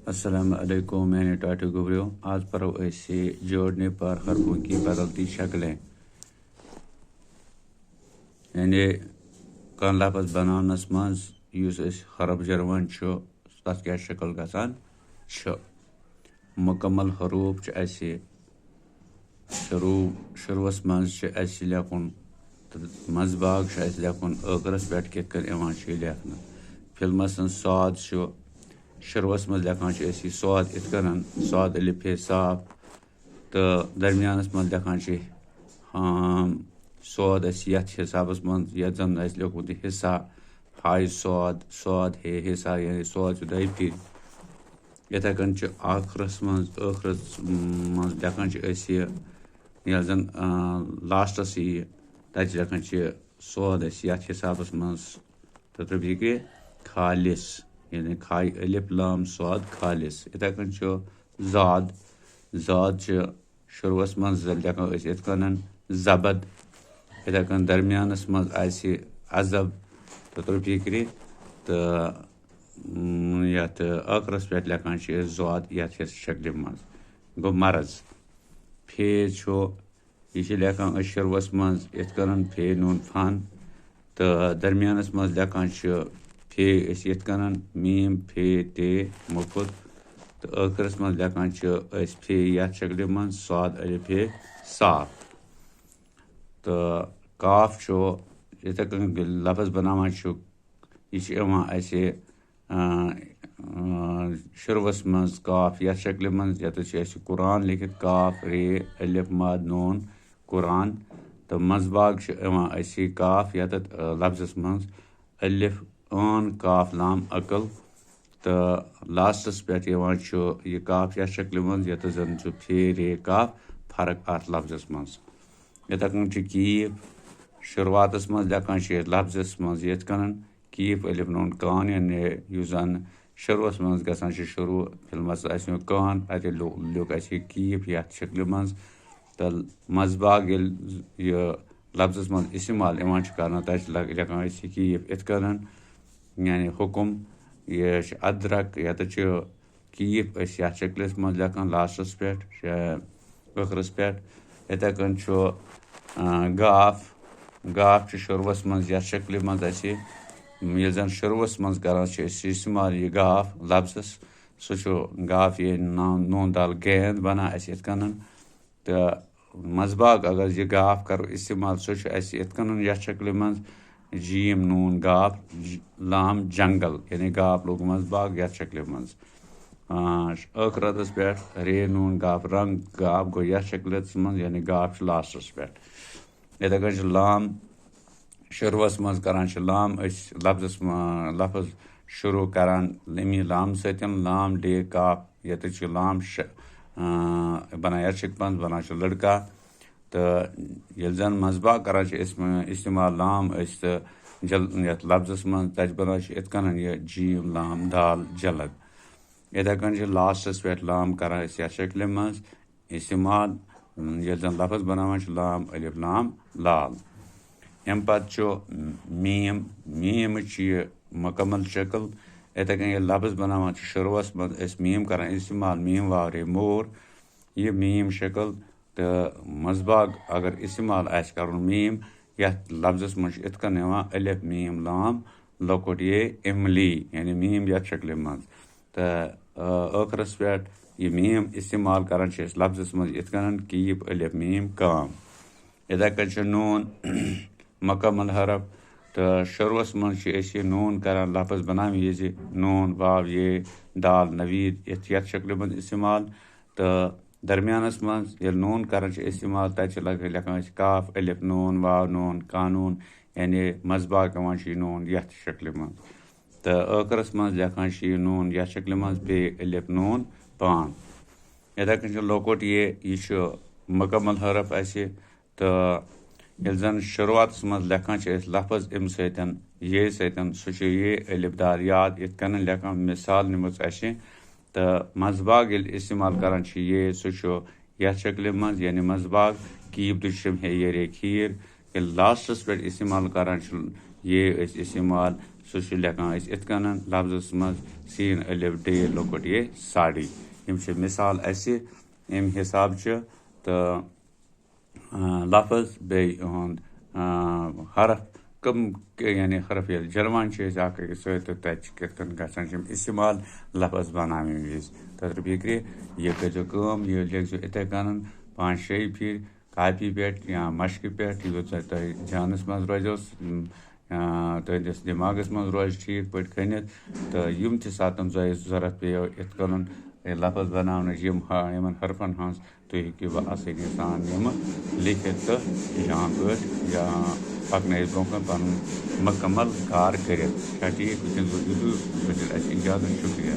अस्सलामुअलैकुम, मैंने टाटू गुबरियो आज परो ऐसे जोड़ने पर हरफों की बदलती शक्लें यानी कन लफ्ज़ बनानस मज युस हरफ जरवन तथ क्या शक्ल गसान मुकम्मल हरूफ शुरुवस मज लेखुन तो मजबाग लेखुन अखरस पे कित लेखन फिल्मस स्वाद शुरुवस मज लेखान स्वाद इत स्वाद अलिफ साफ तो दरमियानस मज लेखान स्वाद यथ हिसाबस मज ये जन लिखुत हिस्सा हाय स्वाद स्वाद हे हिस्सा यानी स्वाद दई फिर इथे कन आखरस मज लेखान ये जन लास्टस यी तत लेखान स्वाद यथ हिसाबस मज तो खालिस यानी खाई अलिफ लाम स्वाद खालिस इथे कन जाद जाद शुरुवस मज लेखान इत कन जबद इथे कन दरमियानस मज अजब तो फिक्र तो यथ अखरस पे लेखान जाद यथ शक्ल मज गो मरज फे यह लेखान शुरुवस मज इत कन फे नून फन तो दरमियानस मज लेखान फे इत कन मीम फे ते मुफत तो अखरस मज लेखान फे यथ शक्ल मज स्वाद अलिफ साफ तो काफ इथे कन लफ्ज़ बनावान यह शुरुवस मज काफ यथ शक्ल मज यथ कुरान लिखित काफ रे अलिफ मद नून कुरान तो मजबाग काफ यथ लफ्ज़स मज अलिफ आन काफ लाम अकल तो लास्टस पे यह काफ यथ शक्ल मज यथ जन फे रे काफ फर्क अत लफ्ज़स मज इथे कन कीफ शुरुआतस मज लेखान लफ्ज़स मज ये कन कीफ अलिफ नून कान यानी युस जन शुरुवस मज गसान शुरू फिल्मस कान अत लिख कीफ यथ शक्ल मज तो मजबाग यह लफ्ज़स मज इस्तेमाल कर तक लेखान कीफ इत कन यानी हुकुम यह अदरक यत कीफ यथ शक्ल मज लेखान लास्टस पे ٲखरस पे इथे कन गाफ गाफ शुरुवस मज यथ शक्ल मज ये जन शुरुवस मज कर इस्तेमाल यह गाफ लफ्ज़स सह गाफ ये नून दाल गेंद बना इत कन तो मजबाग अगर यह गाफ करो इस्तेमाल सह इत कन यथ शक्ल मज जीम नून गाफ लाम जंगल यानी गाफ लोग मजबाग यथ शक्ल मज ٲखरस पे रे नून गाफ रंग गाफ गो यथ शक्ल मज यानी गाफ लास्टस पे इथे कन लाम शुरुवस मज कर लाम लफ्ज़ शुरू करान अमी लाम सतन लाम डे काफ यत लाम बना यथ शक्ल मज बना लड़का तो ये जन मजबाग कर इस्तेमाल लाम यथ लफ्ज़स मज तज बना इत कन यह जीम लाम दाल जलद इथे कन लास्टस पे लाम कर यथ शक्ल मज इस्तेमाल ये जन लफ्ज़ बनावान लाम अलिफ लाम लाल अम पत् मीम मीम मुकम्मल शक्ल इथे कन यह लफ्ज़ बनावान शुरुवस मज मीम कर इस्तेमाल मीम वाव मोर यह मीम शक्ल तो मजबाग अगर इस्तेमाल कर मीम यथ लफ्ज़स मज इत कन अलिफ मीम लाम लकुट ये इमली यानी मीम यथ शक्ल मज तो ٲखरस पे यह मीम इस्तेमाल कर लफ्ज़स मज इत कन कीफ अलिफ मीम काम इथे कन नून मुकम्मल हरफ तो शुरुवस मज नून कर लफ्ज़ बना ये नून वाव ये दाल नवीद यथ शक्ल मज इस्तेमाल तो दरमियानस मज ये नून कर इस्तेमाल तक लेखान काफ अलिफ नून वाव नून कानून यानी मजबाग नून यथ शक्ल मज तो ٲखरस मज लेखान नून यथ शक्ल मज बे अलिफ नून पान इथे कन लकुट यह मुकम्मल हरफ तो ये जन शुरुआत मज लेखान लफ्ज़ अम सतन ये सह ये अलिफ दाल याद इत कन लेखान मिसाल निम तो मजबाग इस्तेमाल कर ये सह यथ शक्ल मज यानी मजबाग कीफ दुशम हे ये खीर लास्टस पे इस्तेमाल कर ये इस्तेमाल सो लेखान इत कन लफ्ज़ मज सीन अलिफ डे लोकट ये साड़ी मिसाल अम हिसाब तो लफ्ज़ बे हरफ कम यानी हरफ ये जलवान सतन गम इस्तेमाल लफ्ज़ बनाने विज तथ फिक्र यह करो यह लिखो इथे कन 5-6 फिर कापी पे या मशक पे तुम जानस मज रोज तुंदिस दिमागस मज रोज ठीक पे खनित तो यम सात तुम जरूरत पे इत कन लफ्ज़ बनाने इन हरफन हज तुम हेको आसानी सान लिखित तो यहाँ पे या पकन ब्रोह पुन मुकम्मल कार कर ठीक इजाज़त शुक्रिया।